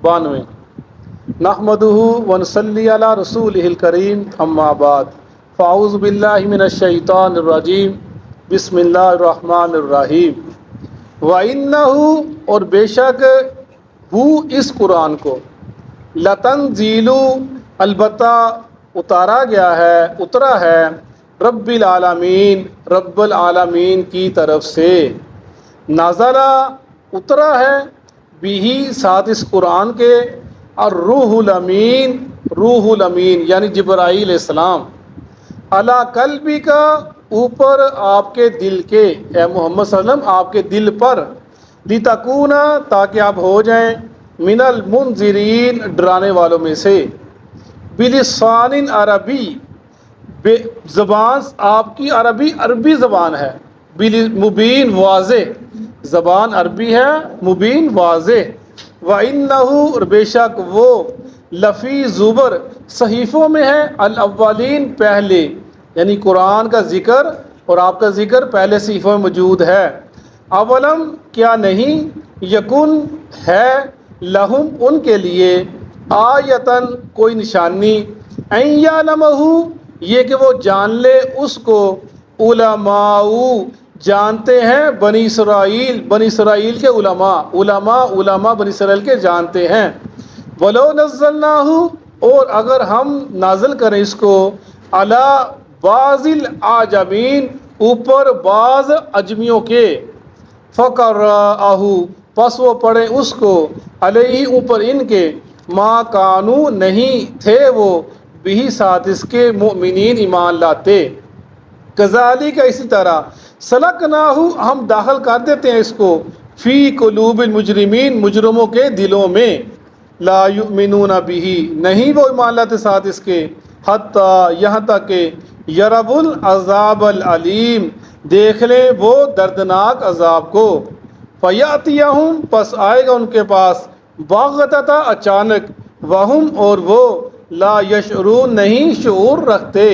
92۔ نحمدہ ونصلی علی رسولہ الکریم، اما بعد، فاعوذ باللہ من الشیطان الرجیم، بسم اللہ الرحمن الرحیم۔ وَإِنَّهُ، اور بے شک ہو اس قرآن کو، لَتَنزِيلُ، البتہ اتارا گیا ہے، اترا ہے، رب العالمین، رب العالمین کی طرف سے، نازلہ، اترا ہے، بھی ساتھ اس قرآن کے، الروح الامین، روح الامین یعنی جبرائیل علیہ السلام، علی قلبی کا، اوپر آپ کے دل کے، اے محمد صلی اللہ علیہ وسلم آپ کے دل پر، لتکونا، تاکہ آپ ہو جائیں، من المنذرین، ڈرانے والوں میں سے، بلسان عربی، زبان آپ کی عربی زبان ہے، مبین، واضح زبان عربی ہے، مبین، واضح۔ وَإِنَّهُ، اور بے شک وہ، لفی زبر، صحیفوں میں ہے، الاولین، پہلے، یعنی قرآن کا ذکر اور آپ کا ذکر پہلے صحیفوں میں موجود ہے۔ اولم، کیا نہیں، یکن، ہے، لہم، ان کے لیے، آیتن، کوئی نشانی، ان یعلمہ، یہ کہ وہ جان لے اس کو، علماء، جانتے ہیں بنی اسرائیل، بنی اسرائیل کے علماء بنی اسرائیل کے جانتے ہیں۔ وَلَوْ نَزَّلْنَاهُ، اور اگر ہم نازل کریں اس کو، عَلَى بَعْضِ الْأَعْجَمِينَ، اوپر بعض عجمیوں کے، فَقَرَّأَهُ، پس وہ پڑھیں اس کو، علیہ، اوپر ان کے، ما کانو، نہیں تھے وہ، بھی ساتھ اس کے، مؤمنین، ایمان لاتے۔ کذالک، اسی طرح، سلکناہ، ہم داخل کر دیتے ہیں اس کو، فی قلوب المجرمین، مجرموں کے دلوں میں، لا یؤمنون بہ، نہیں وہ ایمان لاتے ساتھ اس کے، حتی، یہاں تک کہ، یرب العذاب العلیم، دیکھ لیں وہ دردناک عذاب کو، فیاتیہم، پس آئے گا ان کے پاس، باغتتا، اچانک، وہم، اور وہ، لا یشعرون، نہیں شعور رکھتے،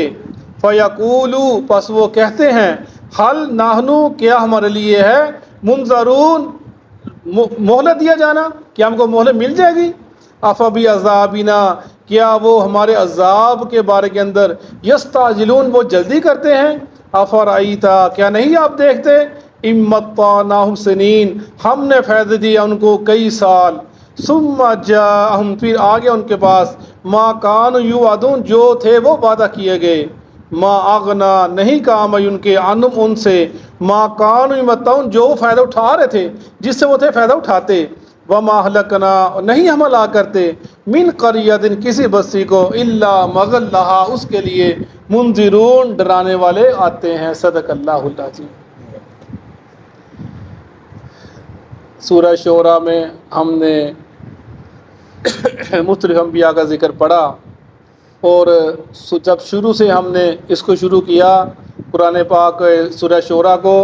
فیقولو، پس وہ کہتے ہیں، حل نحنو، کیا ہمارے لیے ہے، منظرون، مہلت دیا جانا، کیا ہم کو مہلت مل جائے گی، افبی عذابنا، کیا وہ ہمارے عذاب کے بارے کے اندر، یستعجلون، وہ جلدی کرتے ہیں، افرائیتا، کیا نہیں آپ دیکھتے، امتعناہم سنین، ہم نے فائدہ دیا ان کو کئی سال، ثم جاءہم، پھر آگے ان کے پاس، ما کانوا یوعدون، جو تھے وہ وعدہ کیے گئے، ما اغنا، نہیں کام آئی ان کے، عنہم، ان سے، ما کانوا یمتعون، جو وہ فائدہ اٹھا رہے تھے، جس سے وہ تھے فائدہ اٹھاتے، وما اہلکنا، نہیں ہم ہلاک کرتے، من قریۃ، کسی بستی کو، الا مگر لہا، اس کے لیے، منذرون، ڈرانے والے آتے ہیں۔ صدق اللہ العظیم۔ سورہ شعراء میں ہم نے مختلف انبیاء کا ذکر پڑھا، اور جب شروع سے ہم نے اس کو شروع کیا قرآن پاک سورہ شعراء کو،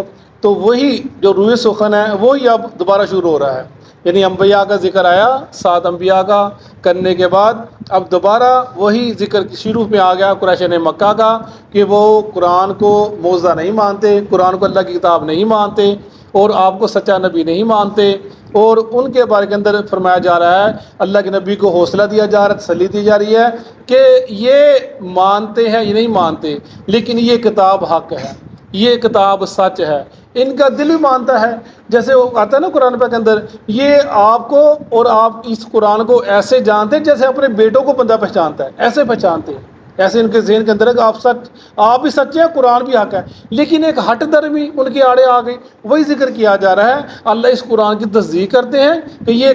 تو وہی جو روئے سخن ہے وہی اب دوبارہ شروع ہو رہا ہے، یعنی انبیاء کا ذکر آیا 7 انبیاء کا کرنے کے بعد، اب دوبارہ وہی ذکر شروع میں آ گیا قریشین مکہ کا، کہ وہ قرآن کو موضوع نہیں مانتے، قرآن کو اللہ کی کتاب نہیں مانتے، اور آپ کو سچا نبی نہیں مانتے، اور ان کے بارے کے اندر فرمایا جا رہا ہے، اللہ کے نبی کو حوصلہ دیا جا رہا ہے، تسلی دی جا رہی ہے کہ یہ مانتے ہیں، یہ نہیں مانتے، لیکن یہ کتاب حق ہے، یہ کتاب سچ ہے، ان کا دل بھی مانتا ہے، جیسے وہ آتا ہے نا قرآن پاک کے اندر، یہ آپ کو اور آپ اس قرآن کو ایسے جانتے ہیں جیسے اپنے بیٹوں کو بندہ پہچانتا ہے، ایسے پہچانتے ہیں، ایسے ان کے ذہن کے اندر ہے کہ آپ بھی سچے ہیں، قرآن بھی حق ہے، لیکن ایک ہٹ درمی ان کے آڑے آ گئی، وہی ذکر کیا جا رہا ہے، اللہ اس قرآن کی تصدیق کرتے ہیں کہ یہ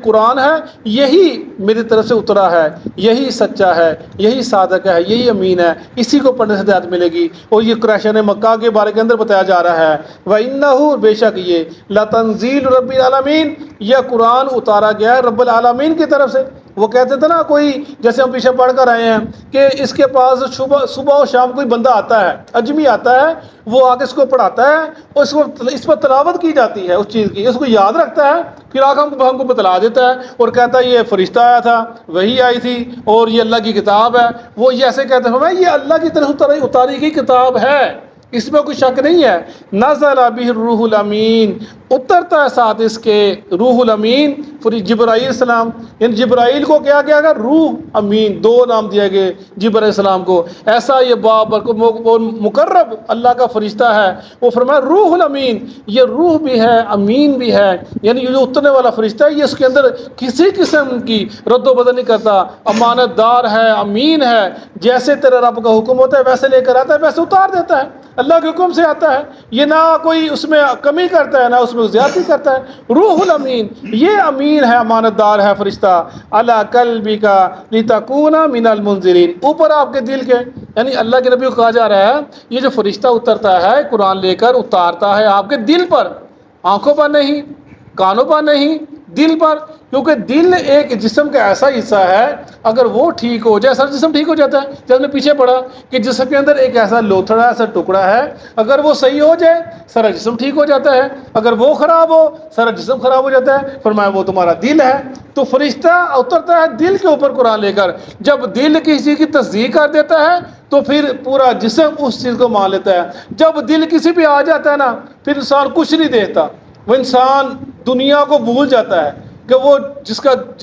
قرآن ہے، یہی میری طرف سے اترا ہے، یہی سچا ہے، یہی صادق ہے، یہی امین ہے، اسی کو پڑھنے سے ہدایت ملے گی، اور یہ قریشین مکہ کے بارے کے اندر بتایا جا رہا ہے، وَإِنَّهُ، بے شک یہ، لَتَنزِيلُ رَبِّ الْعَالَمِينَ، یہ قرآن اتارا گیا ہے رب العالمین کی طرف سے۔ وہ کہتے تھے نا، کوئی جیسے ہم پیچھے پڑھ کر آئے ہیں کہ اس کے پاس صبح و شام کوئی بندہ آتا ہے، اجمی آتا ہے، وہ آ کے اس کو پڑھاتا ہے، اور اس پر تلاوت کی جاتی ہے اس چیز کی، اس کو یاد رکھتا ہے، پھر آ کے ہم کو بتلا دیتا ہے اور کہتا ہے یہ فرشتہ آیا تھا، وہی آئی تھی، اور یہ اللہ کی کتاب ہے۔ وہ یہ ایسے کہتے ہیں یہ اللہ کی طرف اتاری گئی کتاب ہے، اس میں کوئی شک نہیں ہے. نزل بہ الروح الامین، اترتا ہے ساتھ اس کے روح الامین، پھر جبرائیل السلام. یعنی جبرائیل کو کیا کیا گیا؟ روح امین، دو نام دیے گئے جبرائیل السلام کو. ایسا یہ مقرب اللہ کا فرشتہ ہے، وہ فرمایا روح الامین، یہ روح بھی ہے امین بھی ہے. یعنی یہ جو اترنے والا فرشتہ ہے یہ اس کے اندر کسی قسم کی رد و بدل نہیں کرتا، امانت دار ہے، امین ہے. جیسے تیرے رب کا حکم ہوتا ہے ویسے لے کر آتا ہے، ویسے اتار دیتا ہے، اللہ کے حکم سے آتا ہے. یہ نہ کوئی اس میں کمی کرتا ہے نہ اس میں زیادتی کرتا ہے. روح الامین، یہ امین ہے، امانت دار ہے فرشتہ. علی قلبک لتکون من المنذرین، اوپر آپ کے دل کے. یعنی اللہ کے نبی کو کہا جا رہا ہے یہ جو فرشتہ اترتا ہے قرآن لے کر، اتارتا ہے آپ کے دل پر، آنکھوں پر نہیں، کانوں پر نہیں، دل پر. کیونکہ دل ایک جسم کا ایسا حصہ ہے اگر وہ ٹھیک ہو جائے سارا جسم ٹھیک ہو جاتا ہے. جب میں پیچھے پڑھا کہ جسم کے اندر ایک ایسا لوتھڑا ایسا ٹکڑا ہے، اگر وہ صحیح ہو جائے سارا جسم ٹھیک ہو جاتا ہے، اگر وہ خراب ہو سارا جسم خراب ہو جاتا ہے. فرمایا وہ تمہارا دل ہے. تو فرشتہ اترتا ہے دل کے اوپر قرآن لے کر. جب دل کسی کی تصدیق کر دیتا ہے تو پھر پورا جسم اس چیز کو مان لیتا ہے. جب دل کسی پہ آ جاتا ہے نا پھر انسان کچھ نہیں دیکھتا، وہ انسان دنیا کو بھول جاتا ہے. کہ وہ جس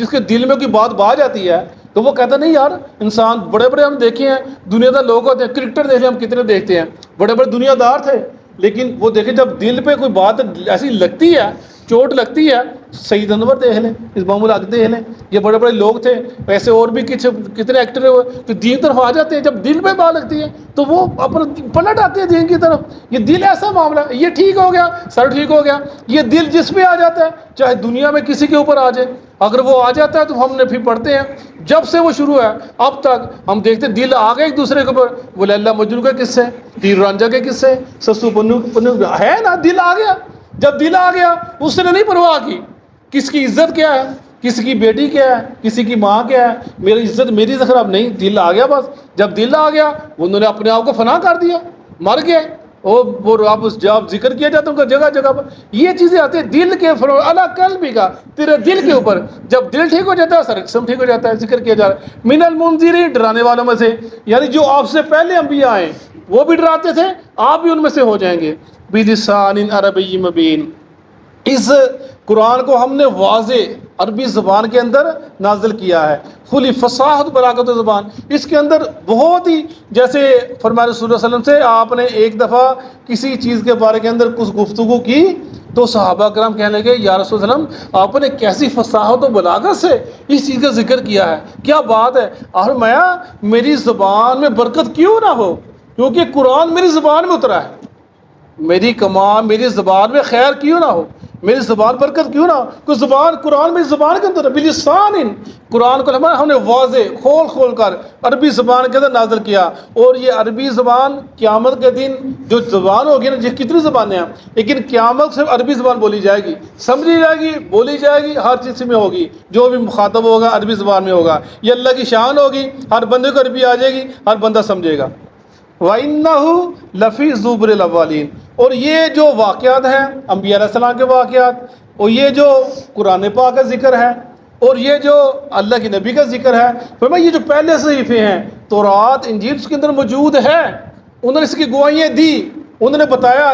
کے دل میں کوئی بات بھا جاتی ہے تو وہ کہتا نہیں یار، انسان بڑے بڑے ہم دیکھے ہیں، دنیا دار لوگ ہوتے ہیں، کرکٹر دیکھے ہم کتنے دیکھتے ہیں، بڑے بڑے دنیا دار تھے، لیکن وہ دیکھیں جب دل پہ کوئی بات ایسی لگتی ہے، چوٹ لگتی ہے. سعید انور دیکھ لیں، امام الحق دیکھ لیں، یہ بڑے بڑے لوگ تھے. ایسے اور بھی کتنے ایکٹر ہیں تو دین طرف آ جاتے ہیں. جب دل پہ بات لگتی ہے تو وہ اپنا پلٹ آتے ہیں دین کی طرف. یہ دل ایسا معاملہ ہے، یہ ٹھیک ہو گیا سر ٹھیک ہو گیا. یہ دل جس پہ آ جاتا ہے چاہے دنیا میں کسی کے اوپر آ جائے، اگر وہ آ جاتا ہے تو ہم نے پھر پڑھتے ہیں جب سے وہ شروع ہے اب تک ہم دیکھتے ہیں دل آ گئے ایک دوسرے کے اوپر. وہ لیلا مجنون کے قصے، ہیر رانجھا کے قصے، سسو پنو ہے نا. دل آ گیا، جب دل آ گیا اس نے نہیں پرواہ کی کس کی عزت کیا ہے، کسی کی بیٹی کیا ہے، کسی کی ماں کیا ہے، میری عزت میری خراب نہیں. دل آ گیا بس. جب دل آ گیا انہوں نے اپنے آپ کو فنا کر دیا، مر گئے. وہ آپ جب ذکر کیا جاتا ہے ان کا جگہ جگہ پر یہ چیزیں آتی ہیں دل کے فرو اللہ قلبی کا، تیرے دل کے اوپر. جب دل ٹھیک ہو جاتا ہے سارا جسم ٹھیک ہو جاتا ہے. ذکر کیا جا رہا ہے من المنذرین، ڈرانے والوں میں سے. یعنی جو آپ سے پہلے انبیاء آئے وہ بھی ڈراتے تھے، آپ بھی ان میں سے ہو جائیں گے. بلسان عربی مبین، اس قرآن کو ہم نے واضح عربی زبان کے اندر نازل کیا ہے. کھلی فصاحت بلاغت زبان اس کے اندر بہت ہی، جیسے فرمائے رسول اللہ علیہ وسلم سے آپ نے ایک دفعہ کسی چیز کے بارے کے اندر کچھ گفتگو کی تو صحابہ کرام کہنے لگے یا رسول اللہ علیہ وسلم آپ نے کیسی فصاحت و بلاغت سے اس چیز کا ذکر کیا ہے، کیا بات ہے. اور میری زبان میں برکت کیوں نہ ہو، کیونکہ قرآن میری زبان میں اترا ہے. میری کمان میری زبان میں خیر کیوں نہ ہو، میری زبان برکت کیوں نہ ہو. کوئی زبان قرآن میری زبان کے اندر بلسان، قرآن کو ہم نے واضح کھول کر عربی زبان کے اندر نازل کیا. اور یہ عربی زبان قیامت کے دن جو زبان ہوگی نا، کتنی زبانیں ہیں لیکن قیامت سے عربی زبان بولی جائے گی، سمجھی جائے گی، بولی جائے گی، ہر چیز میں ہوگی. جو بھی مخاطب ہوگا عربی زبان میں ہوگا. یہ اللہ کی شان ہوگی، ہر بندے کو عربی آ جائے گی، ہر بندہ سمجھے گا. وَإِنَّهُ لَفِي زُبُرِ الْأَوَّلِينَ، اور یہ جو واقعات ہیں انبیاء علیہ السلام کے واقعات، اور یہ جو قرآن پاک کا ذکر ہے، اور یہ جو اللہ کے نبی کا ذکر ہے، فرمایا یہ جو پہلے صحیفے ہیں تورات انجیل اس کے اندر موجود ہے. انہوں نے اس کی گواہیاں دی، انہوں نے بتایا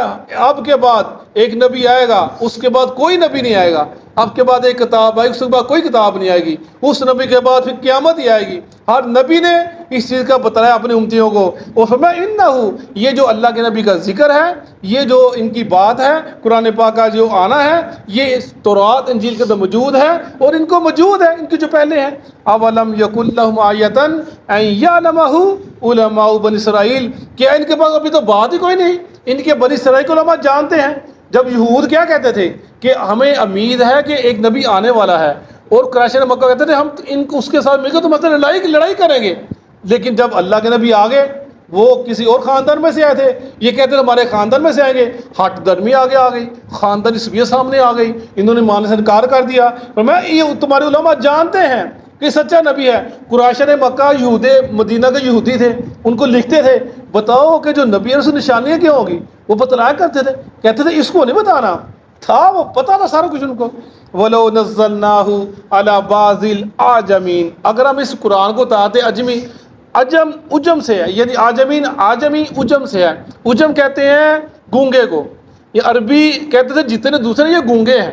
اب کے بعد ایک نبی آئے گا، اس کے بعد کوئی نبی نہیں آئے گا. اب کے بعد ایک کتاب آئے گی، اس کے بعد کوئی کتاب نہیں آئے گی. اس نبی کے بعد پھر قیامت ہی آئے گی. ہر نبی نے اس چیز کا بتایا اپنی امتیوں کو. اور فرمایا انہو، یہ جو اللہ کے نبی کا ذکر ہے، یہ جو ان کی بات ہے، قرآن پاک کا جو آنا ہے، یہ تورات انجیل کے اندر موجود ہے اور ان کو موجود ہے ان کے جو پہلے ہیں. اولم یکن لہم آیۃ ان یعلمہ علماء بنی اسرائیل، کیا ان کے پاس ابھی تو بات ہی کوئی نہیں، ان کے بنی اسرائیل کے علماء جانتے ہیں. جب یہود کیا کہتے تھے کہ ہمیں امید ہے کہ ایک نبی آنے والا ہے، اور قریش مکہ کہتے تھے ہم ان کو اس کے ساتھ مل کر تو مثلا لڑائی کریں گے. لیکن جب اللہ کے نبی آ گئے، وہ کسی اور خاندان میں سے آئے تھے، یہ کہتے ہیں ہمارے خاندان میں سے آئیں گے، ہٹ درمی آگے آ گئی، خاندان اسبیہ سامنے آ گئی، انہوں نے ماننے سے انکار کر دیا. میں یہ تمہارے علماء جانتے ہیں کہ سچا نبی ہے. قریش مکہ یہود مدینہ کے یہودی تھے، ان کو لکھتے تھے بتاؤ کہ جو نبی ہے اس کی نشانیاں کیا ہوگی. وہ بتلایا کرتے تھے، کہتے تھے اس کو نہیں بتانا تھا، وہ پتا تھا سارا کچھ ان کو. وَلَوْ نَزَّلْنَاهُ عَلَى بَعْضِ الْأَعْجَمِينَ، اگر ہم اس قرآن کو اتارتے اجمی اجم اجم سے ہے، یعنی آجمین آجمی اجم سے ہے. اجم کہتے ہیں گونگے کو، یہ عربی کہتے تھے جتنے دوسرے یہ گونگے ہیں،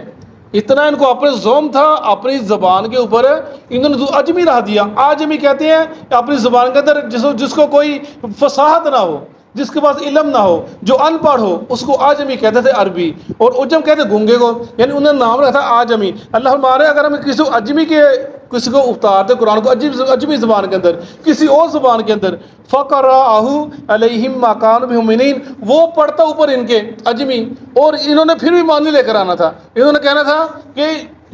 اتنا ان کو اپنے زوم تھا اپنی زبان کے اوپر، انہوں نے اجمی رہ دیا. آجمی کہتے ہیں اپنی زبان کے اندر جس کو کوئی فصاحت نہ ہو، جس کے پاس علم نہ ہو، جو ان پڑھ ہو، اس کو آجمی کہتے تھے عربی. اور اجم کہتے ہیں گونگے کو، یعنی انہوں نے نام رکھا تھا آجمی. اللہ ہمارے اگر ہم کسی اجمی کے کسی کو اتارتے قرآن کو اجمی زبان کے اندر کسی اور زبان کے اندر، فَقَرَأَهُ عَلَيْهِمْ مَا كَانُوا بِمُؤْمِنِينَ، وہ پڑھتا اوپر ان کے اجمی، اور انہوں نے پھر بھی معنی لے کر آنا تھا. انہوں نے کہنا تھا کہ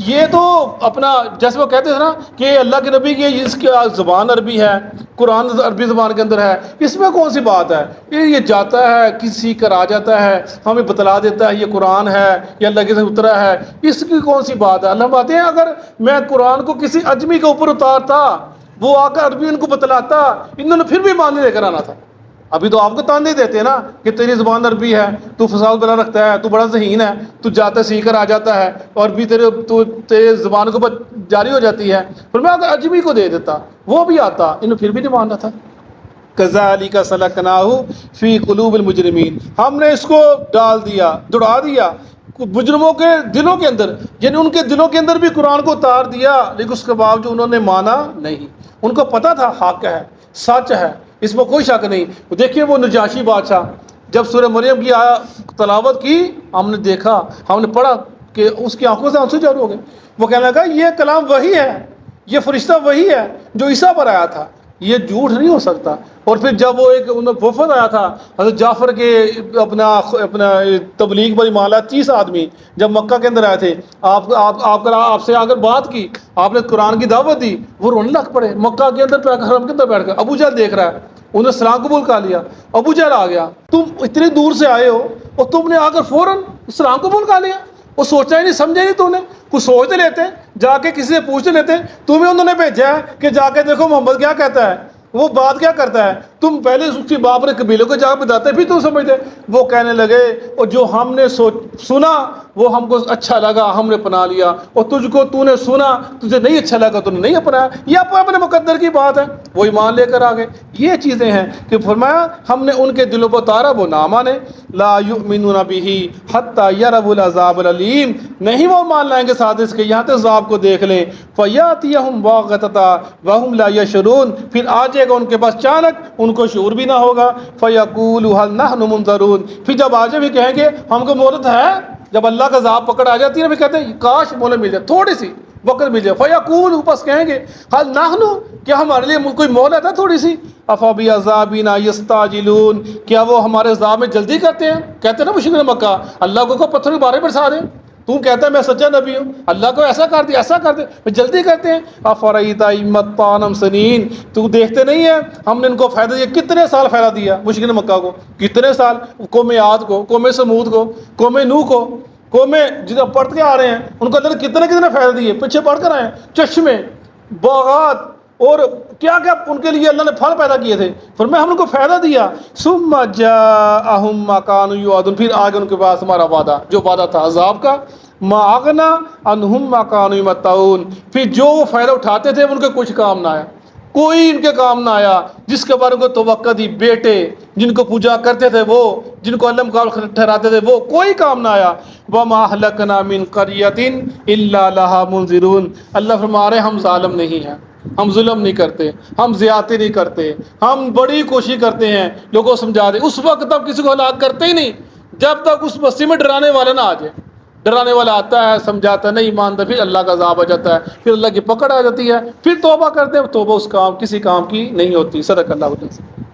یہ تو اپنا جیسے وہ کہتے تھے نا کہ اللہ کے نبی کی اس کی زبان عربی ہے، قرآن عربی زبان کے اندر ہے، اس میں کون سی بات ہے، یہ جاتا ہے کسی کر آ جاتا ہے ہمیں بتلا دیتا ہے یہ قرآن ہے یہ اللہ کے سے اترا ہے، اس کی کون سی بات ہے. اللہ باتیں ہیں اگر میں قرآن کو کسی اجمی کے اوپر اتارتا وہ آ کر عربی ان کو بتلاتا، انہوں نے پھر بھی معنی لے کر آنا تھا. ابھی تو آپ کو تانے دیتے ہیں نا کہ تیری زبان عربی ہے، تو فساد بنا رکھتا ہے، تو بڑا ذہین ہے، تو جاتا سیکھ کر آ جاتا ہے، اور بھی تیرے زبان کے اوپر جاری ہو جاتی ہے. پھر میں اگر اجمی کو دے دیتا وہ بھی آتا، انہوں پھر بھی نہیں ماننا تھا. کذالک سلکناہ فی قلوب المجرمین، ہم نے اس کو ڈال دیا دوڑا دیا مجرموں کے دلوں کے اندر، یعنی ان کے دلوں کے اندر بھی قرآن کو اتار دیا، لیکن اس کے باوجود انہوں نے مانا نہیں. ان کو پتہ تھا حق ہے سچ ہے، اس میں کوئی شک نہیں. دیکھیے وہ نجاشی بادشاہ جب سورہ مریم کی تلاوت کی، ہم نے دیکھا ہم نے پڑھا کہ اس کی آنکھوں سے آنسو جاری ہو گئے. وہ کہنے لگا یہ کلام وہی ہے، یہ فرشتہ وہی ہے جو عیسیٰ پر آیا تھا، یہ جھوٹ نہیں ہو سکتا. اور پھر جب وہ ایک وفد آیا تھا حضرت جعفر کے اپنا تبلیغ پر ایمان لایا 30 آدمی جب مکہ کے اندر آئے تھے، آپ سے اگر بات کی، آپ نے قرآن کی دعوت دی، وہ رونے لگ پڑے مکہ کے اندر حرم کے اندر بیٹھ کر. ابو جہل دیکھ رہا ہے، انہوں نے سلام قبول کر لیا. ابو جہل آ گیا، تم اتنی دور سے آئے ہو اور تم نے آ کر فوراً سلام قبول کر لیا. وہ سوچا ہی نہیں سمجھا نہیں، تو نے کچھ سوچتے لیتے جا کے کسی سے پوچھتے لیتے. تمہیں انہوں نے بھیجا ہے کہ جا کے دیکھو محمد کیا کہتا ہے، وہ بات کیا کرتا ہے. تم پہلے اس کی باپ نے قبیلوں کو جا کے بتاتے پھر تم سمجھتے. وہ کہنے لگے اور جو ہم نے سنا وہ ہم کو اچھا لگا ہم نے اپنا لیا، اور تجھ کو تو نے سنا تجھے نہیں اچھا لگا تو نے نہیں اپنایا. یہ اپنے مقدر کی بات ہے، وہ ایمان لے کر آ گئے. یہ چیزیں ہیں کہ فرمایا ہم نے ان کے دلوں پر اتارا وہ نہ مانے. لا یؤمنون بہ حتی یروا العذاب العلیم، نہیں وہ مان لائیں گے ساتھ اس کے یہاں تک عذاب کو دیکھ لیں. فیاتیہم باغتۃ وہم لا یشعرون، پھر آ جائے گا ان کے پاس اچانک، ان کو شعور بھی نہ ہوگا. فیقولوا هل نحن منظرون، پھر جب آ جائے بھی کہیں گے ہم کو مہلت ہے. جب اللہ کا عذاب پکڑ آ جاتی ہے پھر کہتے ہیں کاش مہلت مل جائے، تھوڑی سی وقت مل جائے. فیقول بس کہیں گے هل نحن، کیا ہمارے لیے کوئی مہلت ہے تھوڑی سی. افبعذابنا یستعجلون، کیا وہ ہمارے عذاب میں جلدی کرتے ہیں. کہتے ہیں نا مشرکین مکہ اللہ کو پتھر کے بارے برسا دیں، تو کہتا ہے میں سچا نبی ہوں، اللہ کو ایسا کر دے ایسا کر دے، جلدی کرتے ہیں. افرأیت ان متعناہم سنین، تو دیکھتے نہیں ہے ہم نے ان کو فائدہ دیا، کتنے سال فائدہ دیا مشرکین مکہ کو، کتنے سال. قوم عاد کو، قوم سمود کو، قوم نوح کو، قومیں جنہیں پڑھ کے آ رہے ہیں ان کو اللہ نے کتنے فائدہ دیے، پیچھے پڑھ کر آئے ہیں. چشمے، باغات، اور کیا کیا ان کے لیے اللہ نے پھل پیدا کیے تھے. فرمایا ہم ان کو فائدہ دیا. ثم جاءہم ما کانوا یوعدون، پھر آگے ان کے پاس ہمارا وعدہ جو وعدہ تھا عذاب کا. ما اغنا عنہم ما کانوا یمتعون، پھر جو وہ فائدہ اٹھاتے تھے ان کے کچھ کام نہ آیا، کوئی ان کے کام نہ آیا. جس کے بارے کو توقع دی، بیٹے جن کو پوجا کرتے تھے وہ، جن کو اللہ مقابل ٹھہراتے تھے وہ، کوئی کام نہ آیا. وما اہلکنا من قریۃ الا لها منذرون، اللہ فرما رہے ہم ظالم نہیں ہیں، ہم ظلم نہیں کرتے، ہم زیادتی نہیں کرتے، ہم بڑی کوشش کرتے ہیں لوگوں کو سمجھا دیں. اس وقت تک کسی کو ہلاک کرتے ہی نہیں جب تک اس بستی میں ڈرانے والا نہ آ جائے. ڈرانے والا آتا ہے سمجھاتا نہیں مانتا، پھر اللہ کا عذاب آ جاتا ہے، پھر اللہ کی پکڑ آ جاتی ہے، پھر توبہ کرتے ہیں. توبہ اس کام کسی کام کی نہیں ہوتی. صدق اللہ علیہ.